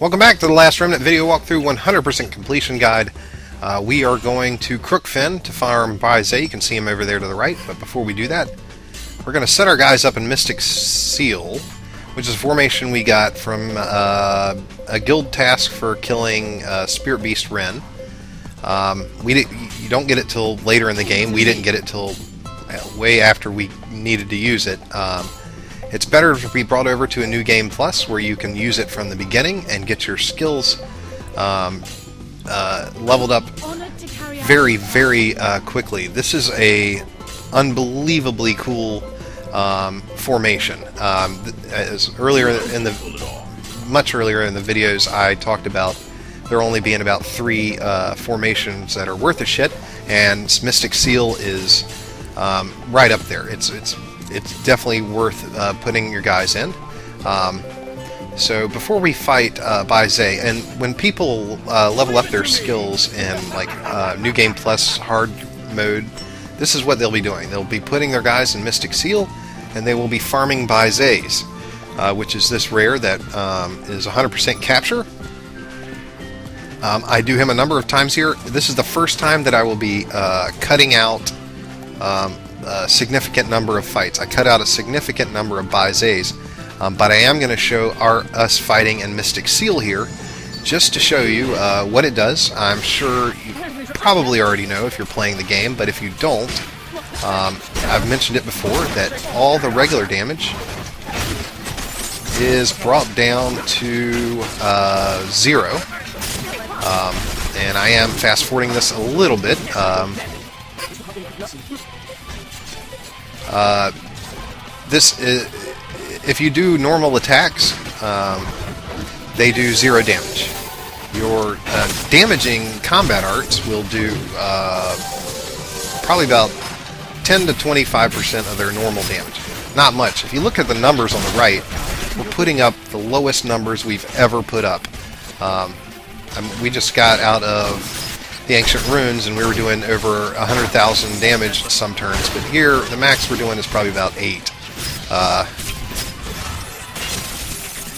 Welcome back to the last Remnant video walkthrough 100% completion guide. We are going to Crookfen to farm Wyngale. You can see him over there to the right, but before we do that, we're going to set our guys up in Mystic Seal, which is a formation we got from a guild task for killing Spirit Beast Ren. You don't get it till later in the game. We didn't get it till way after we needed to use it. It's better to be brought over to a New Game Plus where you can use it from the beginning and get your skills leveled up very, very quickly. This is a unbelievably cool formation. As much earlier in the videos, I talked about there only being about 3 formations that are worth a shit, and Mystic Seal is right up there. It's definitely worth putting your guys in. So before we fight Wyngale, and when people level up their skills in New Game Plus hard mode, this is what they'll be doing. They'll be putting their guys in Mystic Seal, and they will be farming Wyngales, which is this rare that is 100% capture. I do him a number of times here. This is the first time that I will be cutting out a significant number of fights. I cut out a significant number of Wyngales, but I am going to show us fighting in Mystic Seal here, just to show you what it does. I'm sure you probably already know if you're playing the game, but if you don't, I've mentioned it before that all the regular damage is brought down to 0. And I am fast forwarding this a little bit. This is, if you do normal attacks, they do 0 damage. Your damaging combat arts will do probably about 10 to 25% of their normal damage. Not much. If you look at the numbers on the right, we're putting up the lowest numbers we've ever put up. We just got out of the Ancient Runes, and we were doing over 100,000 damage some turns, but here the max we're doing is probably about 8.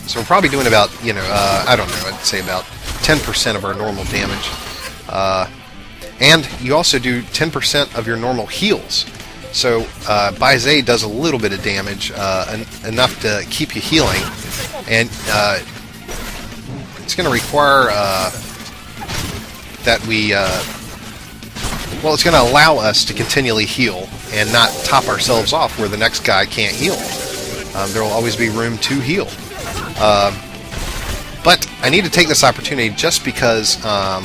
So we're probably doing about, I don't know, I'd say about 10% of our normal damage. And you also do 10% of your normal heals. So Wyngale does a little bit of damage, enough to keep you healing, and it's going to require that we, it's going to allow us to continually heal and not top ourselves off where the next guy can't heal. There will always be room to heal. But I need to take this opportunity just because I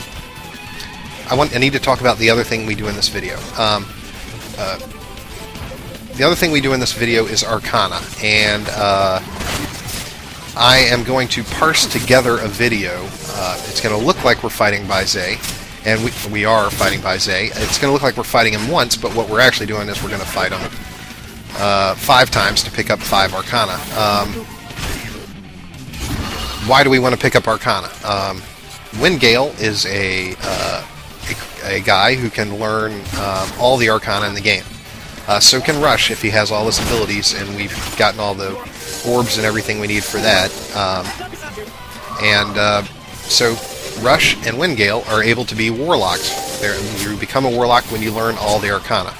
need to talk about the other thing we do in this video. The other thing we do in this video is Arcana, and I am going to parse together a video. It's going to look like we're fighting Wyngale, and we are fighting Wyngale. It's going to look like we're fighting him once, but what we're actually doing is we're going to fight him 5 times to pick up 5 Arcana. Why do we want to pick up Arcana? Wyngale is a guy who can learn all the Arcana in the game. So can Rush if he has all his abilities, and we've gotten all the orbs and everything we need for that. So Rush and Wyngale are able to be warlocks. You become a warlock when you learn all the Arcana.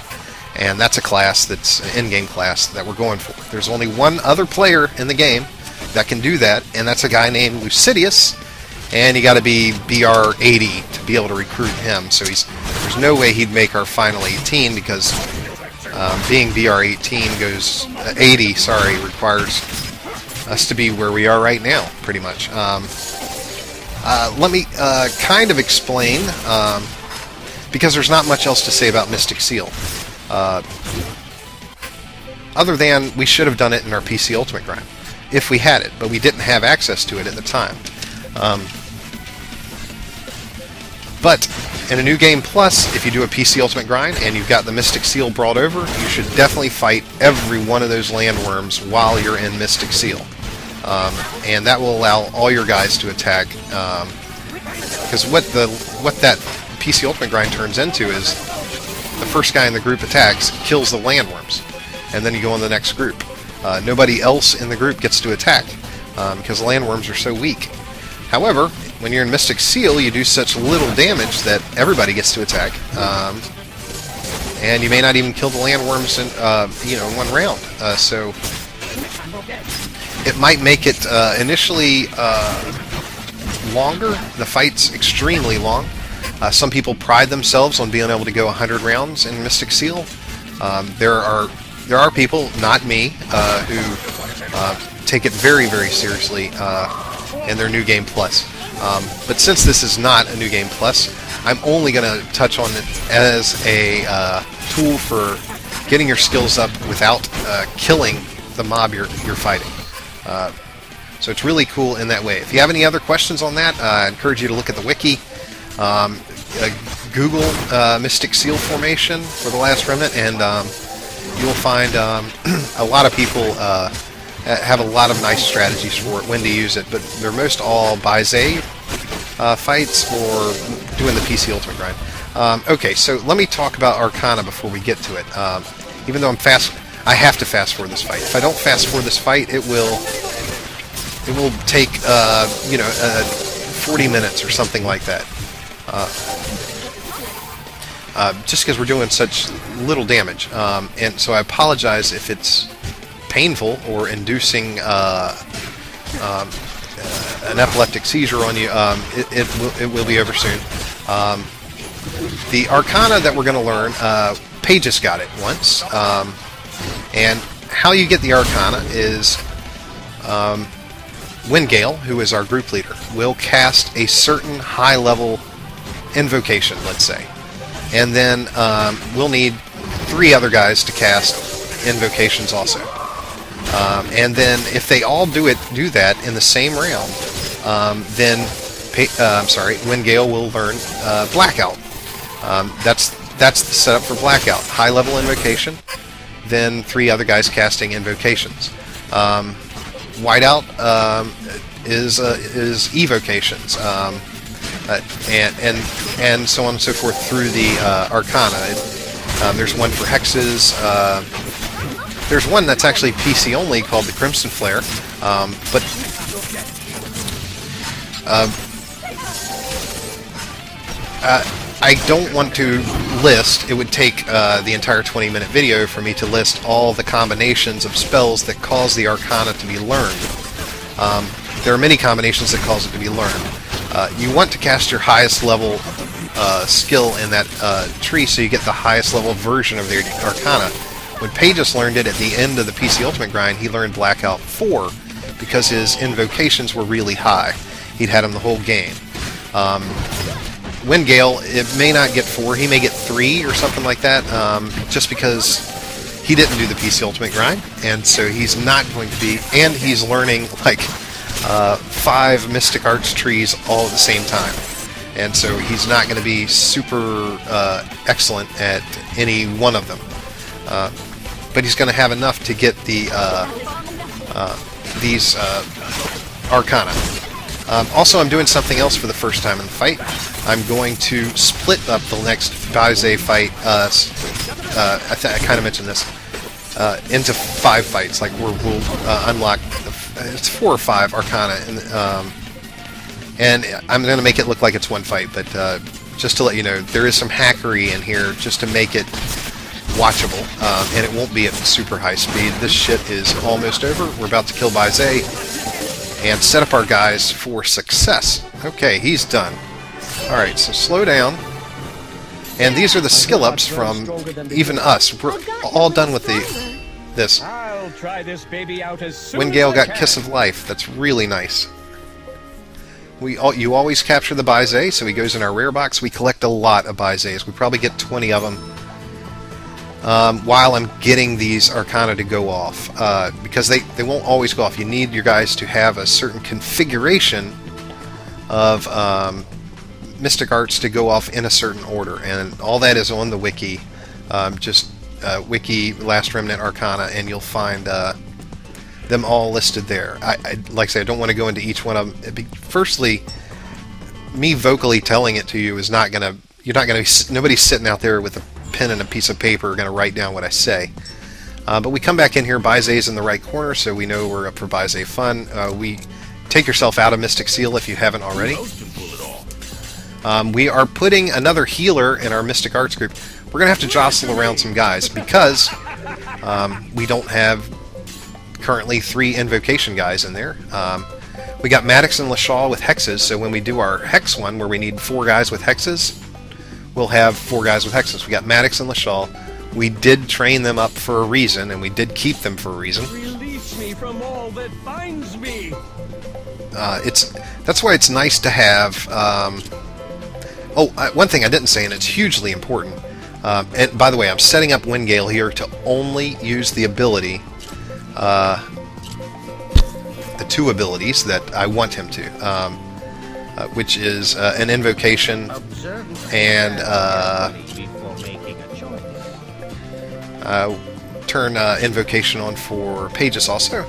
And that's a class that's an in-game class that we're going for. There's only one other player in the game that can do that, and that's a guy named Lucidius, and you got to be BR 80 to be able to recruit him. So there's no way he'd make our final 18, because being BR 18 goes 80, requires us to be where we are right now, pretty much. Let me kind of explain, because there's not much else to say about Mystic Seal. Other than we should have done it in our PC Ultimate grind, if we had it, but we didn't have access to it at the time. But in a New Game Plus, if you do a PC Ultimate grind and you've got the Mystic Seal brought over, you should definitely fight every one of those landworms while you're in Mystic Seal. And that will allow all your guys to attack. Because what that PC Ultimate grind turns into is the first guy in the group attacks, kills the landworms, and then you go on the next group. Nobody else in the group gets to attack because the landworms are so weak. However, when you're in Mystic Seal, you do such little damage that everybody gets to attack, and you may not even kill the landworms in in one round. So it might make it initially longer. The fight's extremely long. Some people pride themselves on being able to go 100 rounds in Mystic Seal. There are people, not me, who take it very, very seriously in their New Game Plus. But since this is not a New Game Plus, I'm only going to touch on it as a tool for getting your skills up without killing the mob you're fighting. So it's really cool in that way. If you have any other questions on that, I encourage you to look at the wiki. Google Mystic Seal formation for the last Remnant, and you will find a lot of people have a lot of nice strategies for it, when to use it, but they're most all Baizé fights or doing the PC Ultimate grind. Okay, so let me talk about Arcana before we get to it. Even though I have to fast forward this fight. If I don't fast forward this fight, it will take 40 minutes or something like that. Just because we're doing such little damage, and so I apologize if it's painful or inducing an epileptic seizure on you. It will be over soon. The Arcana that we're going to learn, Pages got it once, and how you get the Arcana is Wyngale, who is our group leader, will cast a certain high-level invocation, let's say, and then we'll need 3 other guys to cast invocations also. And then if they all do that in the same round, then Wyngale will learn Blackout. That's the setup for Blackout. High level invocation, then 3 other guys casting invocations. Whiteout is evocations, and so on and so forth through the Arcana. There's one for hexes. There's one that's actually PC only called the Crimson Flare, but I don't want to list. It would take the entire 20-minute video for me to list all the combinations of spells that cause the Arcana to be learned. There are many combinations that cause it to be learned. You want to cast your highest level skill in that tree so you get the highest level version of the Arcana. When Pages learned it at the end of the PC Ultimate grind, he learned Blackout 4 because his invocations were really high. He'd had them the whole game. Wyngale, it may not get 4, he may get 3 or something like that, just because he didn't do the PC Ultimate grind, and so he's not going to be, and he's learning like 5 Mystic Arts trees all at the same time. And so he's not going to be super excellent at any one of them. But he's going to have enough to get the these Arcana. Also, I'm doing something else for the first time in the fight. I'm going to split up the next Baizé fight, I kind of mentioned this, into 5 fights. Like we'll unlock, it's 4 or 5 Arcana, and I'm going to make it look like it's one fight, but just to let you know, there is some hackery in here just to make it watchable, and it won't be at super high speed. This shit is almost over. We're about to kill Baizé and set up our guys for success. Okay, he's done. Alright, so slow down. And these are the skill ups from even us. We're all done with this. I'll try this baby out as soon Wyngale as I got can. Kiss of Life. That's really nice. You always capture the Baizé, so he goes in our rare box. We collect a lot of Baizés. We probably get 20 of them. While I'm getting these Arcana to go off, because they won't always go off. You need your guys to have a certain configuration of Mystic Arts to go off in a certain order, and all that is on the wiki. Just wiki Last Remnant Arcana, and you'll find them all listed there. Like I say, I don't want to go into each one of them. Firstly, me vocally telling it to you is not gonna. You're not gonna. Nobody's sitting out there with a pen and a piece of paper going to write down what I say. But we come back in here. Baizé's in the right corner, so we know we're up for Baizé fun. We take yourself out of Mystic Seal if you haven't already. We are putting another healer in our Mystic Arts group. We're going to have to jostle around some guys because we don't have currently 3 invocation guys in there. We got Maddox and LaShaw with hexes, so when we do our hex one where we need 4 guys with hexes, we'll have 4 guys with hexes. We got Maddox and LaShaw. We did train them up for a reason, and we did keep them for a reason. Release me from all that binds me. That's why it's nice to have. One thing I didn't say, and it's hugely important. And by the way, I'm setting up Wyngale here to only use the ability, the 2 abilities that I want him to, which is an invocation and turn invocation on for Pages also.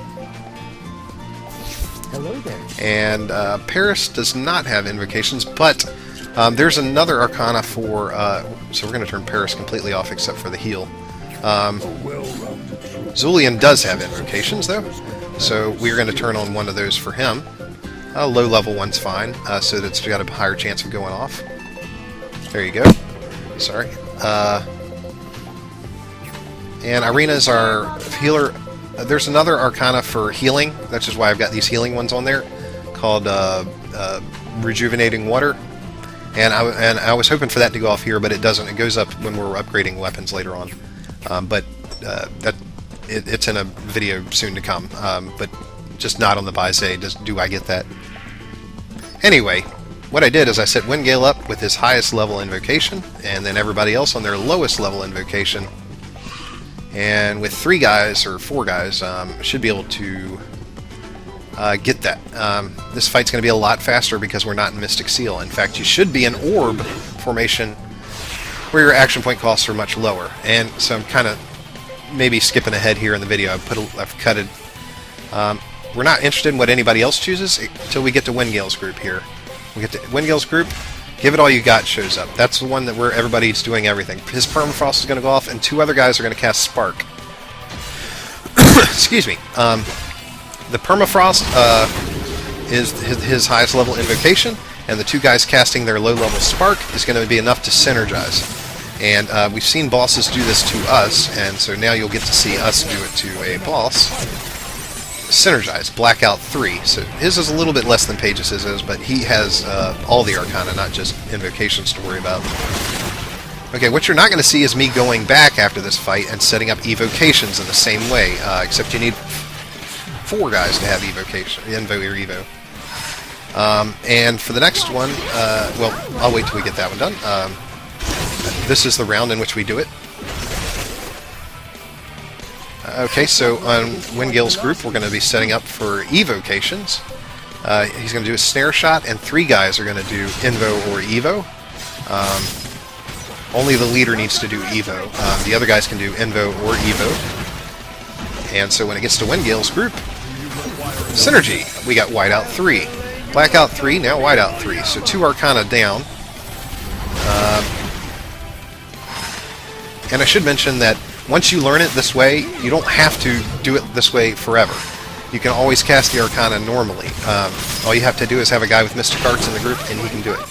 Hello there. And Paris does not have invocations, but there's another Arcana for... so we're going to turn Paris completely off except for the heal. Zulian does have invocations, though, so we're going to turn on one of those for him. Low-level one's fine, so that it's got a higher chance of going off. There you go. Sorry. And Irina is our healer. There's another Arcana for healing. That's just why I've got these healing ones on there, called Rejuvenating Water. And I was hoping for that to go off here, but it doesn't. It goes up when we're upgrading weapons later on. It's in a video soon to come. But just not on the Visay. Do I get that? Anyway, what I did is I set Wyngale up with his highest level invocation, and then everybody else on their lowest level invocation. And with 3 guys, or 4 guys, should be able to get that. This fight's going to be a lot faster because we're not in Mystic Seal. In fact, you should be in Orb formation where your action point costs are much lower. And so I'm kind of maybe skipping ahead here in the video. I've cut it. We're not interested in what anybody else chooses until we get to Wyngale's group here. We get to Wyngale's group. Give It All You Got shows up. That's the one where everybody's doing everything. His Permafrost is going to go off, and 2 other guys are going to cast Spark. Excuse me. The Permafrost is his highest level invocation, and the 2 guys casting their low-level Spark is going to be enough to synergize. And we've seen bosses do this to us, and so now you'll get to see us do it to a boss. Synergize, Blackout 3. So his is a little bit less than Pages' is, but he has all the Arcana, not just invocations to worry about. Okay, what you're not going to see is me going back after this fight and setting up evocations in the same way, except you need 4 guys to have evocation, Invo or Evo. And for the next one, well, I'll wait till we get that one done. This is the round in which we do it. Okay, so on Wyngale's group, we're going to be setting up for evocations. He's going to do a snare shot, and 3 guys are going to do Invo or Evo. Only the leader needs to do Evo. The other guys can do Invo or Evo. And so when it gets to Wyngale's group, Synergy, we got Whiteout 3. Blackout 3, now Whiteout 3. So 2 Arcana down. And I should mention that once you learn it this way, you don't have to do it this way forever. You can always cast the Arcana normally. All you have to do is have a guy with Mystic Arts in the group, and he can do it.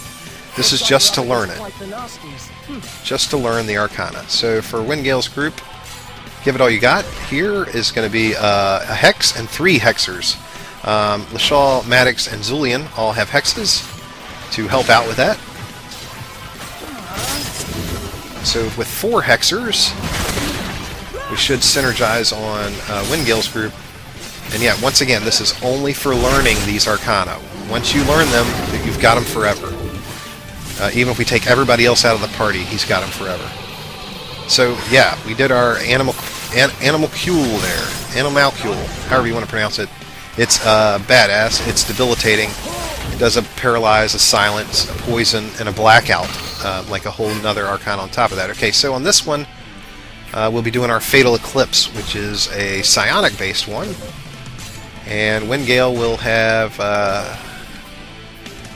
This is just to learn it. Just to learn the Arcana. So for Wyngale's group, Give It All You Got. Here is going to be a Hex and 3 Hexers. LaShaw, Maddox, and Zulian all have Hexes to help out with that. So with 4 Hexers, we should synergize on Wyngale's group. And yeah, once again, this is only for learning these Arcana. Once you learn them, you've got them forever. Even if we take everybody else out of the party, he's got them forever. So yeah, we did our Animalcule there. Animalcule, however you want to pronounce it. It's badass. It's debilitating. It does a paralyze, a silence, a poison, and a blackout. Like a whole nother Arcana on top of that. Okay, so on this one, we'll be doing our Fatal Eclipse, which is a psionic-based one. And Wyngale will have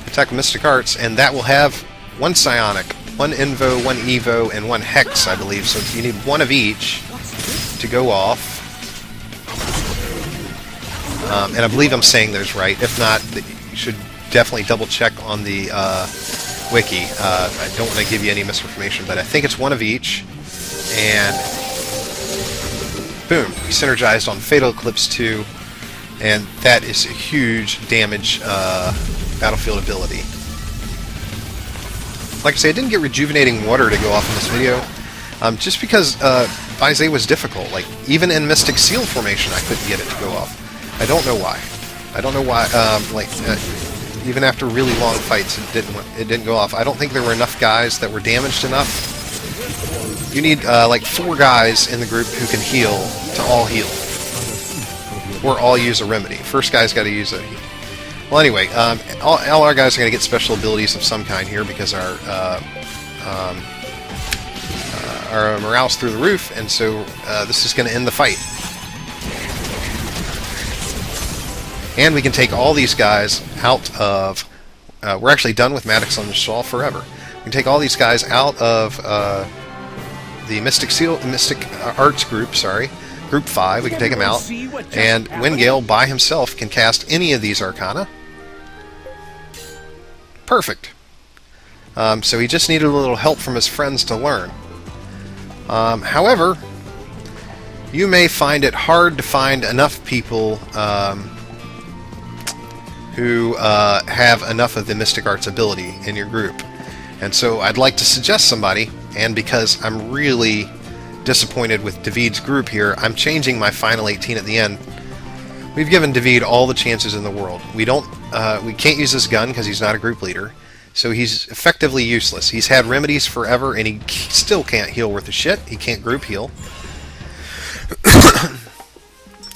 Attack with Mystic Arts, and that will have 1 psionic, 1 Invo, 1 Evo, and 1 Hex, I believe. So you need 1 of each to go off. And I believe I'm saying those right. If not, you should definitely double check on the wiki. I don't want to give you any misinformation, but I think it's one of each. And boom, we synergized on Fatal Eclipse 2, and that is a huge damage battlefield ability. Like I say, I didn't get Rejuvenating Water to go off in this video, just because Vyze was difficult. Like, even in Mystic Seal formation, I couldn't get it to go off. I don't know why. I don't know why, even after really long fights, it didn't go off. I don't think there were enough guys that were damaged enough. You need, like, 4 guys in the group who can heal to all heal. Or all use a remedy. First guy's got to use a... Well, anyway, all our guys are going to get special abilities of some kind here because our morale's through the roof, and so this is going to end the fight. And we can take all these guys out of... we're actually done with Maddox on the Shawl forever. We can take all these guys out of the Mystic Arts group, sorry. Group 5, we can take him out. And Wyngale, by himself, can cast any of these Arcana. Perfect. So he just needed a little help from his friends to learn. However, you may find it hard to find enough people who have enough of the Mystic Arts ability in your group. And so I'd like to suggest somebody, and because I'm really disappointed with David's group here, I'm changing my final 18 at the end. We've given David all the chances in the world. We can't use his gun because he's not a group leader, so he's effectively useless. He's had remedies forever, and he still can't heal worth a shit. He can't group heal.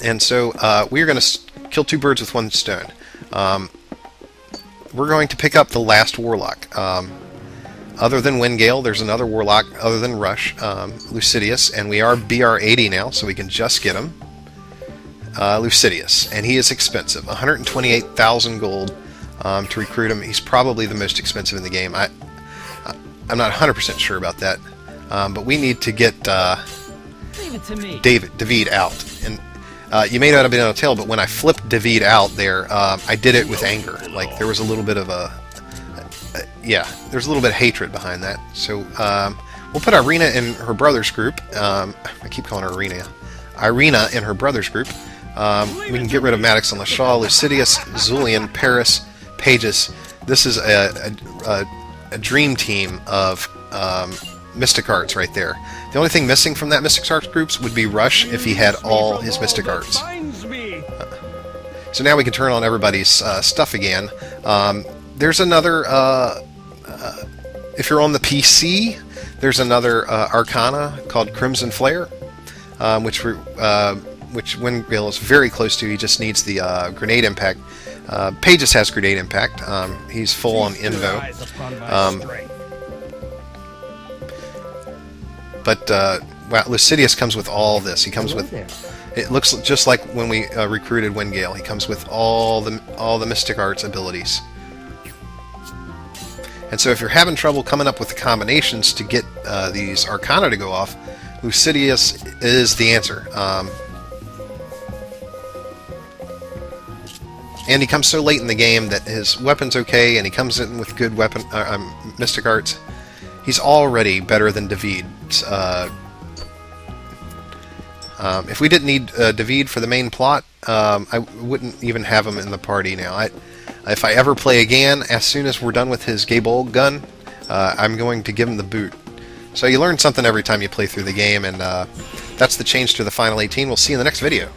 And so we're going to kill 2 birds with 1 stone. We're going to pick up the last Warlock. Other than Wyngale, there's another Warlock other than Rush, Lucidius, and we are BR 80 now, so we can just get him. Lucidius, and he is expensive. 128,000 gold to recruit him. He's probably the most expensive in the game. I'm not 100% sure about that, but we need to get David out. And you may not have been able to tell, but when I flipped David out there, I did it with anger. Like, there was a little bit of there's a little bit of hatred behind that. So we'll put Irina in her brother's group. I keep calling her Irina. Irina in her brother's group. We can get rid of Maddox on the Shaw, Lucidius, Zulian, Paris, Pages. This is a dream team of Mystic Arts right there. The only thing missing from that Mystic Arts groups would be Rush if he had all his Mystic Arts. So now we can turn on everybody's stuff again. There's another, if you're on the PC, there's another Arcana called Crimson Flare, which Wyngale is very close to. He just needs the Grenade Impact. Pages has Grenade Impact. He's full on Invo. But Lucidius comes with all this. He comes with... It looks just like when we recruited Wyngale. He comes with all the Mystic Arts abilities. And so if you're having trouble coming up with the combinations to get these Arcana to go off, Lucidius is the answer. And he comes so late in the game that his weapon's okay, and he comes in with good weapon Mystic Arts. He's already better than David. If we didn't need David for the main plot, I wouldn't even have him in the party now. If I ever play again, as soon as we're done with his Gable gun, I'm going to give him the boot. So you learn something every time you play through the game, and that's the change to the Final 18. We'll see you in the next video.